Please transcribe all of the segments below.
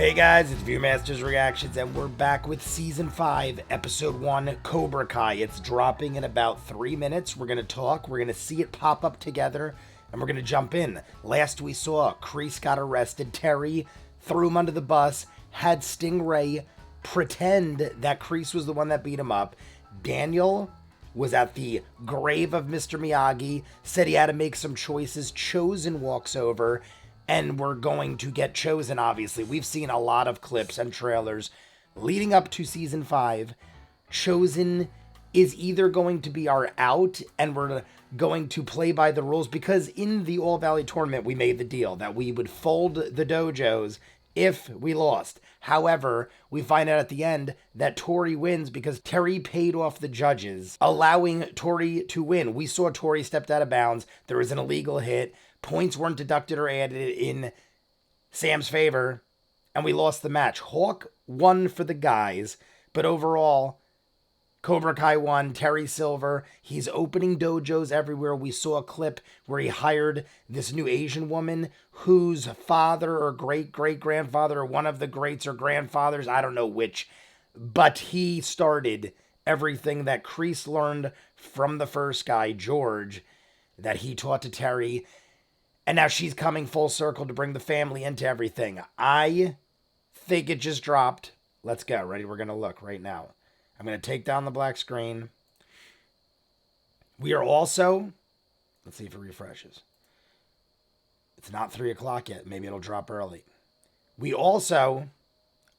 Hey guys, it's ViewMasters Reactions, and we're back with Season 5, Episode 1, Cobra Kai. It's dropping in about 3 minutes. We're going to talk, we're going to see it pop up together, and we're going to jump in. Last we saw, Kreese got arrested, Terry threw him under the bus, had Stingray pretend that Kreese was the one that beat him up. Daniel was at the grave of Mr. Miyagi, said he had to make some choices. Chosen walks over, and we're going to get Chosen, obviously. We've seen a lot of clips and trailers leading up to Season 5. Chosen is either going to be our out, and we're going to play by the rules, because in the All Valley tournament, we made the deal that we would fold the dojos if we lost. However, we find out at the end that Tori wins because Terry paid off the judges, allowing Tori to win. We saw Tori stepped out of bounds. There was an illegal hit. Points weren't deducted or added in Sam's favor, and we lost the match. Hawk won for the guys, but overall, Cobra Kai won. Terry Silver, he's opening dojos everywhere. We saw a clip where he hired this new Asian woman whose father or great-great-grandfather or one of the greats or grandfathers, I don't know which, but he started everything that Kreese learned from the first guy, George, that he taught to Terry. And now she's coming full circle to bring the family into everything. I think it just dropped. Let's go. Ready? We're going to look right now. I'm going to take down the black screen. We are also... Let's see if it refreshes. It's not 3 o'clock yet. Maybe it'll drop early. We also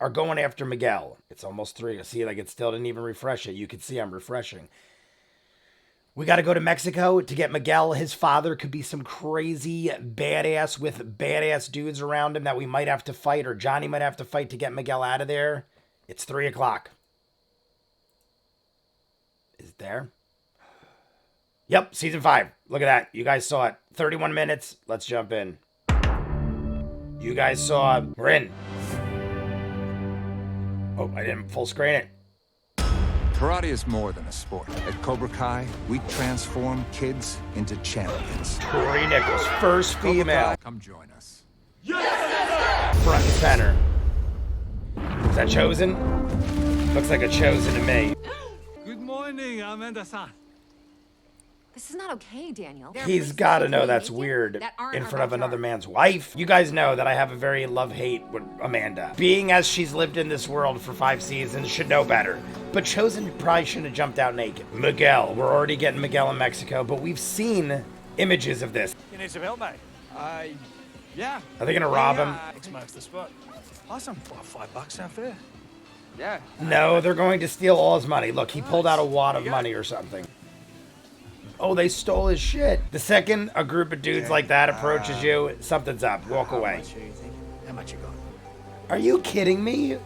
are going after Miguel. It's almost 3. See, like it still didn't even refresh it. You can see I'm refreshing. We got to go to Mexico to get Miguel. His father could be some crazy badass with badass dudes around him that we might have to fight, or Johnny might have to fight to get Miguel out of there. It's 3 o'clock. Is it there? Yep, Season 5. Look at that. You guys saw it. 31 minutes. Let's jump in. You guys saw it. We're in. Oh, I didn't full screen it. Karate is more than a sport. At Cobra Kai, we transform kids into champions. Tori Nichols, first female. Come join us. Yes! Front and center. Is that Chosen? Looks like a Chosen to me. Good morning, Amanda-san. This is not okay, Daniel. He's got to know that's weird in front of another man's wife. You guys know that I have a very love-hate with Amanda. Being as she's lived in this world for 5 seasons, should know better. But Chosen probably shouldn't have jumped out naked. Miguel. We're already getting Miguel in Mexico, but we've seen images of this. You need some help, mate? Yeah. Are they going to rob him? X marks the spot. Awesome. Well, $5 sound fair? Yeah. No, they're going to steal all his money. Look, he pulled out a wad of money or something. Oh, they stole his shit. The second a group of dudes like that approaches you, something's up. Walk away. How much you got? Are you kidding me?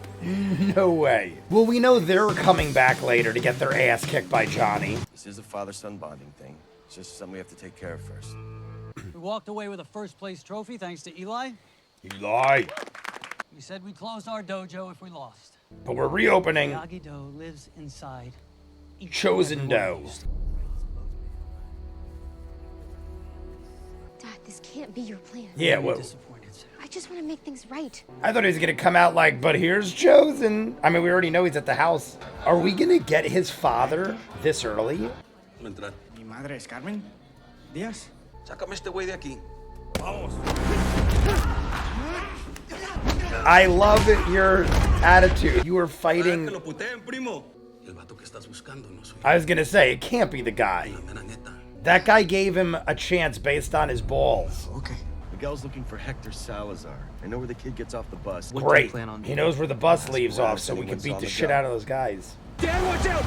No way. Well, we know they're coming back later to get their ass kicked by Johnny. This is a father-son bonding thing. It's just something we have to take care of first. We walked away with a first-place trophy thanks to Eli. Eli. We said we'd close our dojo if we lost. But we're reopening Miyagi-Do lives inside Chosen Do. Dad, this can't be your plan. Yeah, well, Disappointed, Sam. I just want to make things right. I thought he was going to come out like, but here's Chosen. I mean, we already know he's at the house. Are we going to get his father this early? Mi madre es Carmen Díaz. Sácame este güey de aquí. Vamos. I love your attitude. You were fighting. Que lo puteen, primo. El vato que estás buscando no soy. I was going to say, it can't be the guy. La mera neta. That guy gave him a chance based on his balls. Okay. Miguel's looking for Hector Salazar. I know where the kid gets off the bus. Great. He knows where the bus leaves off, so we can beat the shit out of those guys. Dan, watch out!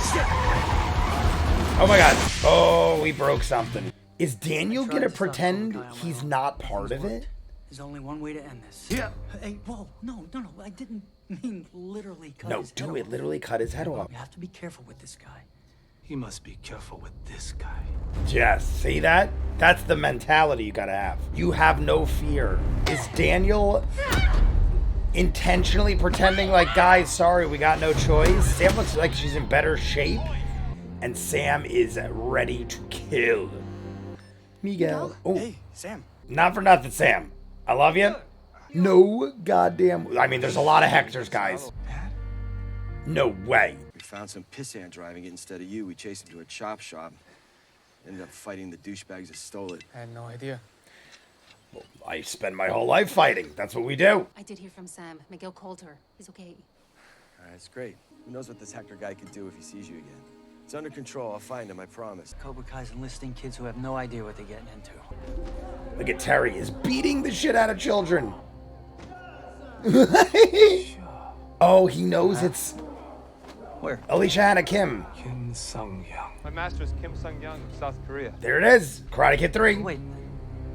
Shit! Oh my god. Oh, we broke something. Is Daniel gonna pretend he's not part of it? There's only one way to end this. Yeah. Hey, whoa, no. I didn't mean literally cut No, his head do off. it. Literally cut his head off. You have to be careful with this guy. He must be careful with this guy. Yes, see that? That's the mentality you gotta have. You have no fear. Is Daniel intentionally pretending like, guys, sorry, we got no choice? Sam looks like she's in better shape, and Sam is ready to kill Miguel. Oh, Hey, Sam. not for nothing, Sam. I love you. No goddamn. I mean, there's a lot of Hectors, guys. No way. We found some pissant driving it instead of you. We chased him to a chop shop. Ended up fighting the douchebags that stole it. I had no idea. I spend my whole life fighting. That's what we do. I did hear from Sam. Miguel called her. He's okay. That's great. Who knows what this Hector guy could do if he sees you again? It's under control. I'll find him, I promise. Cobra Kai's enlisting kids who have no idea what they're getting into. Look at Terry is beating the shit out of children. Oh, he knows it's Where? Alicia Hannah Kim. Kim Sung-young. My master is Kim Sung-young of South Korea. There it is. Karate Kid 3. Wait,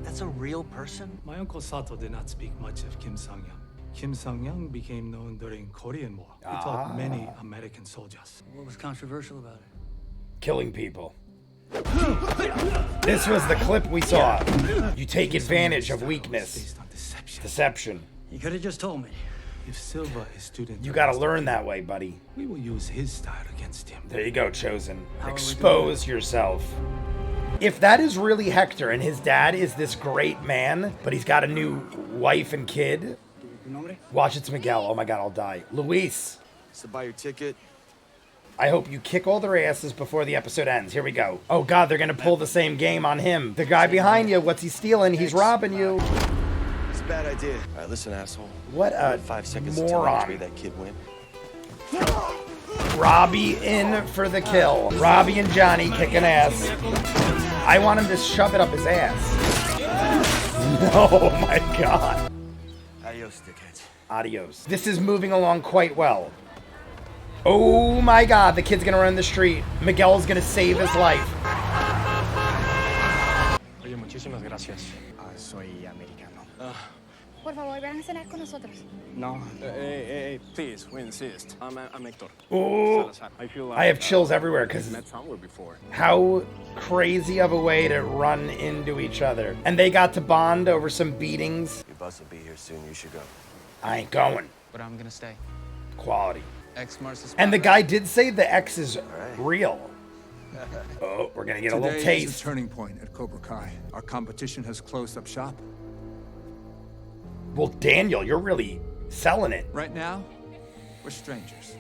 that's a real person? My uncle Sato did not speak much of Kim Sung-young. Kim Sung-young became known during Korean War. He taught many American soldiers. What was controversial about it? Killing people. This was the clip we saw. You take advantage of weakness. Based on deception. Deception. You could have just told me. If Silva is student, You gotta learn that way, buddy. we will use his style against him. There you go, Chosen. How are we Expose yourself. If that is really Hector and his dad is this great man, but he's got a new wife and kid, watch it's Miguel. Oh my god, I'll die. Luis, So buy your ticket. I hope you kick all their asses before the episode ends. Here we go. Oh god, they're gonna pull the same game on him. The guy behind you, what's he stealing? He's robbing you. It's a bad idea. All right, listen, asshole. What a 5 seconds to tell me which way moron. that kid went. Robbie in for the kill. Robbie and Johnny kicking ass. I want him to shove it up his ass. Oh my god. Adios, dickheads. Adios. This is moving along quite well. Oh my god, the kid's gonna run the street. Miguel's gonna save his life. Oye, muchísimas gracias. Soy americano. Por favor, ven a cenar con nosotros. No. Hey, please, we insist. I'm Hector. Oh, I feel I have chills everywhere because met somewhere before. how crazy of a way to run into each other. And they got to bond over some beatings. Your bus will be here soon. You should go. I ain't going. But I'm gonna stay. Quality. X marks the spot. And the guy did say the X is real. Oh, we're gonna get a little Today is taste. a turning point at Cobra Kai. Our competition has closed up shop. Well, Daniel, you're really selling it. Right now, we're strangers.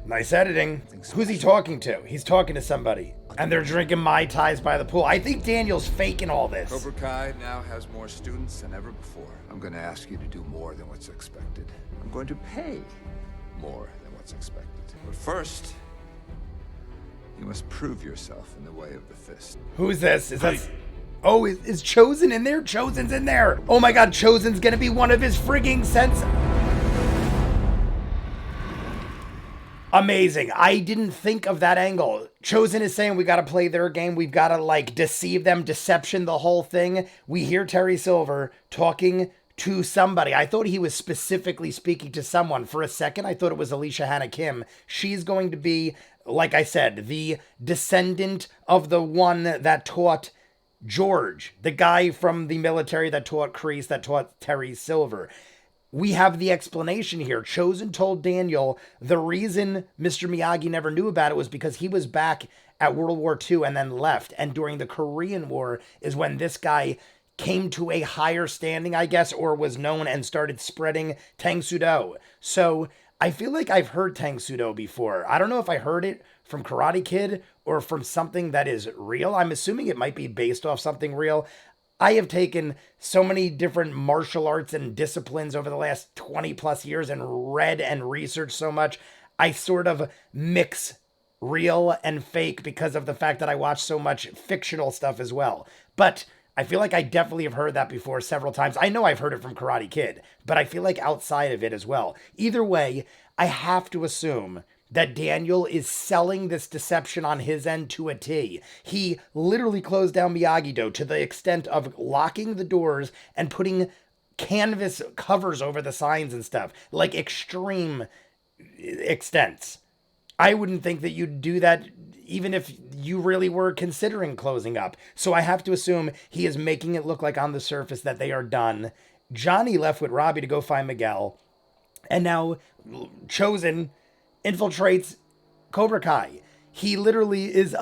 Nice editing. Who's he talking to? He's talking to somebody. And they're drinking Mai Tais by the pool. I think Daniel's faking all this. Cobra Kai now has more students than ever before. I'm going to ask you to do more than what's expected. I'm going to pay more than what's expected. But first, you must prove yourself in the way of the fist. Who's this? Is that... Oh, is Chosen in there? Chosen's in there. Oh my god, Chosen's gonna be one of his frigging sets. Amazing. I didn't think of that angle. Chosen is saying we gotta play their game. We've gotta, like, deceive them, deception, the whole thing. We hear Terry Silver talking to somebody. I thought he was specifically speaking to someone. For a second, I thought it was Alicia Hannah Kim. She's going to be, like I said, the descendant of the one that taught George, the guy from the military that taught Kreese, that taught Terry Silver. We have the explanation here. Chosen told Daniel the reason Mr. Miyagi never knew about it was because he was back at World War II and then left. And during the Korean War is when this guy came to a higher standing, I guess, or was known and started spreading Tang Soo-do. So I feel like I've heard Tang Soo-do before. I don't know if I heard it from Karate Kid or from something that is real. I'm assuming it might be based off something real. I have taken so many different martial arts and disciplines over the last 20 plus years and read and researched so much. I sort of mix real and fake because of the fact that I watch so much fictional stuff as well. But I feel like I definitely have heard that before several times. I know I've heard it from Karate Kid, but I feel like outside of it as well. Either way, I have to assume that Daniel is selling this deception on his end to a T. He literally closed down Miyagi-Do to the extent of locking the doors and putting canvas covers over the signs and stuff, like extreme extents. I wouldn't think that you'd do that even if you really were considering closing up. So I have to assume he is making it look like on the surface that they are done. Johnny left with Robbie to go find Miguel. And now Chosen infiltrates Cobra Kai. He literally is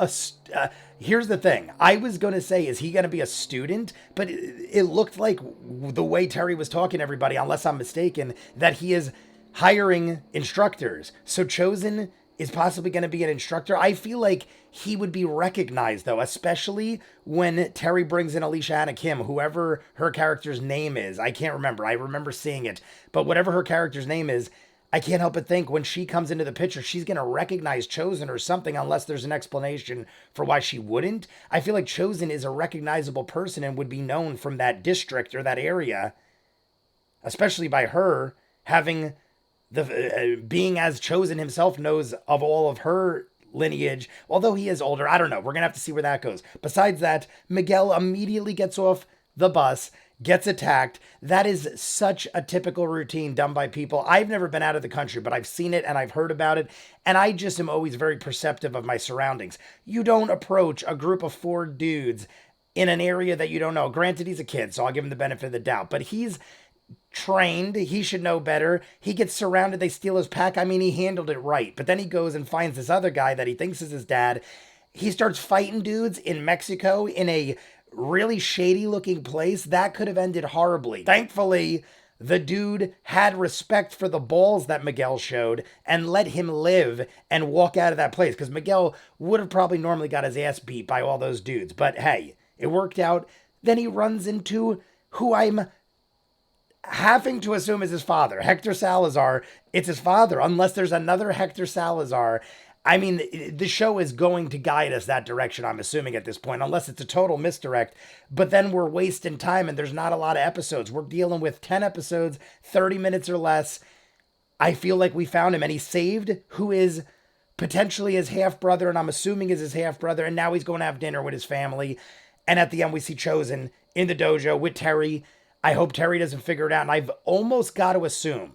here's the thing. I was going to say, is he going to be a student? But it looked like the way Terry was talking to everybody, unless I'm mistaken, that he is hiring instructors. So Chosen is possibly going to be an instructor. I feel like he would be recognized, though, especially when Terry brings in Alicia Anna Kim, whoever her character's name is. I can't remember. I remember seeing it. But whatever her character's name is, I can't help but think when she comes into the picture, she's going to recognize Chosen or something, unless there's an explanation for why she wouldn't. I feel like Chosen is a recognizable person and would be known from that district or that area, especially by her having the being as Chosen himself knows of all of her lineage, although he is older. I don't know. We're going to have to see where that goes. Besides that, Miguel immediately gets off the bus, gets attacked. That is such a typical routine done by people. I've never been out of the country, but I've seen it and I've heard about it. And I just am always very perceptive of my surroundings. You don't approach a group of 4 dudes in an area that you don't know. Granted, he's a kid, so I'll give him the benefit of the doubt, but he's trained. He should know better. He gets surrounded. They steal his pack. I mean, he handled it right. But then he goes and finds this other guy that he thinks is his dad. He starts fighting dudes in Mexico in a really shady looking place. That could have ended horribly. Thankfully, the dude had respect for the balls that Miguel showed and let him live and walk out of that place, because Miguel would have probably normally got his ass beat by all those dudes. But hey, it worked out. Then he runs into who I'm having to assume is his father, Hector Salazar. It's his father, unless there's another Hector Salazar. I mean, the show is going to guide us that direction, I'm assuming at this point, unless it's a total misdirect. But then we're wasting time and there's not a lot of episodes. We're dealing with 10 episodes, 30 minutes or less. I feel like we found him, and he saved who is potentially his half-brother, and I'm assuming is his half-brother, and now he's going to have dinner with his family. And at the end, we see Chosen in the dojo with Terry. I hope Terry doesn't figure it out, and I've almost got to assume,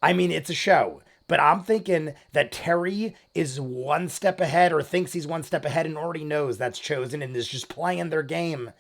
I mean, it's a show, but I'm thinking that Terry is one step ahead, or thinks he's one step ahead and already knows that's Chosen and is just playing their game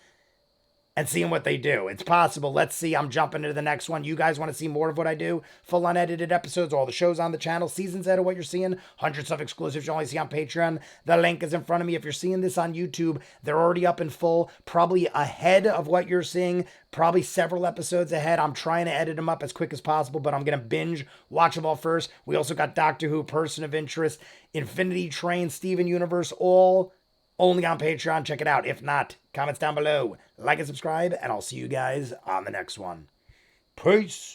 and seeing what they do. It's possible. Let's see. I'm jumping into the next one. You guys want to see more of what I do? Full unedited episodes, all the shows on the channel, seasons out of what you're seeing, hundreds of exclusives you only see on Patreon. The link is in front of me. If you're seeing this on YouTube, they're already up in full, probably ahead of what you're seeing, probably several episodes ahead. I'm trying to edit them up as quick as possible, but I'm going to binge watch them all first. We also got Doctor Who, Person of Interest, Infinity Train, Steven Universe, all only on Patreon. Check it out. If not, comments down below. Like and subscribe, and I'll see you guys on the next one. Peace.